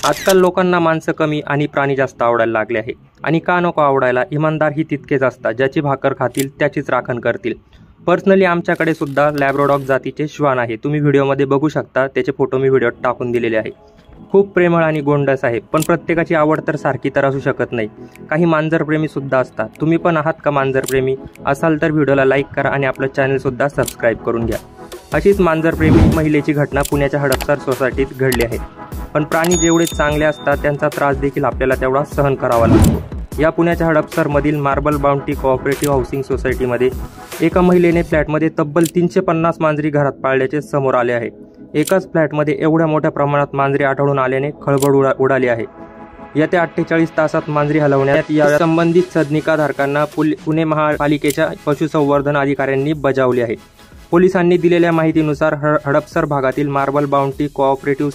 आजकाल लोकांना माणसं कमी आणि प्राणी जास्त आवडायला लागले आहे। आणि का नको आवडायला, इमानदार ही तितकेच असतात, ज्याची भाकर खातील त्याचीच राखण करतील। पर्सनली आमच्याकडे सुद्धा लॅब्राडॉग जातीचे श्वान आहे, तुम्ही व्हिडिओमध्ये बघू शकता, त्याचे फोटो मी व्हिडिओत टाकून दिलेले आहे। खूप प्रेमळ आणि गोंडस आहे, पण प्रत्येकाची आवड तर सारखी तर असू शकत नाही। काही मांजरप्रेमी सुद्धा असतात, तुम्ही पण आहात का मांजरप्रेमी? असाल तर व्हिडिओला लाईक करा आणि आपलं चॅनल सुद्धा सबस्क्राईब करून घ्या। अशीच मांजरप्रेमी महिलेची घटना पुण्याच्या हडपसर सोसायटीत घडली आहे। पण प्राणी जेवढे चांगले असतात त्यांचा त्रास देखील आपल्याला तेवढा सहन करावा लागतो। या पुण्याच्या हडपसरमधील मार्बल बाउंटी कोऑपरेटिव्ह हाऊसिंग सोसायटीमध्ये एका महिलेने फ्लॅटमध्ये तब्बल 350 मांजरी घरात पाळल्याचे समोर आले आहे। एकाच फ्लॅटमध्ये एवढ्या मोठ्या प्रमाणात मांजरी आढळून आल्याने खळबळ उडाली आहे। येत्या 48 तासात मांजरी हलवण्यात या संबंधित सदनिकाधारकांना पुणे महापालिकेच्या पशुसंवर्धन अधिकाऱ्यांनी बजावले आहे। पोलिसांनी दिलेल्या माहितीनुसार हडपसर भागातील मार्बल बाउंटी कोऑपरेटिव्ह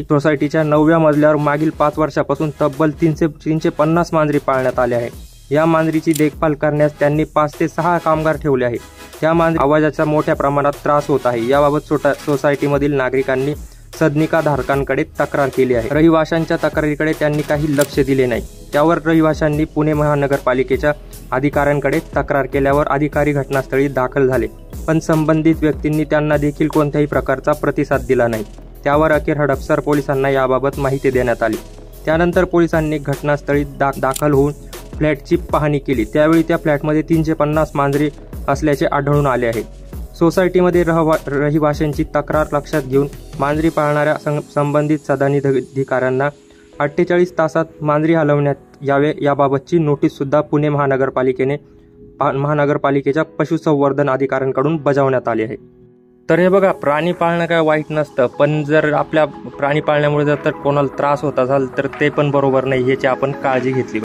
सोसायटीच्या 9व्या मजल्यावर मागील 5 वर्षापासून तब्बल 350 मांजरी पाळण्यात आल्या आहे। या मांजरीची देखभाल करण्यास त्यांनी 5 ते 6 कामगार ठेवले आहे। त्या मांजरी आवाजाचा मोठ्या प्रमाणात त्रास होत आहे, याबाबत सोसायटीमधील नागरिकांनी सदनिकाधारकांकडे तक्रार केली आहे। रहिवाशांच्या तक्रारीकडे त्यांनी काही लक्ष दिले नाही, त्यावर रहिवाशांनी पुणे महानगरपालिकेच्या अधिकाऱ्यांकडे तक्रार केल्यावर अधिकारी घटनास्थळी दाखल झाले, पण संबंधित व्यक्तींनी त्यांना देखील कोणत्याही प्रकारचा प्रतिसाद दिला नाही। त्यावर अखेर हडपसर पोलिसांना याबाबत माहिती देण्यात आली। त्यानंतर पोलिसांनी घटनास्थळी दाखल होऊन फ्लॅटची पाहणी केली, त्यावेळी त्या फ्लॅटमध्ये 350 मांजरी असल्याचे आढळून आले आहे। सोसायटीमध्ये रहिवाशांची तक्रार लक्षात घेऊन मांजरी पाळणाऱ्या संबंधित सदनिकाधिकाऱ्यांना 48 तासात मांजरी हलवण्यात यावे याबाबतची नोटीस सुद्धा पुणे महानगरपालिकेच्या पशुसंवर्धन अधिकाऱ्यांकडून बजावण्यात आली आहे। तर हे बघा, प्राणी पाळणं काय वाईट नसतं, पण जर आपल्या प्राणी पाळण्यामुळे जर कोणाला त्रास होत असेल तर ते पण बरोबर नाही, याची आपण काळजी घेतली।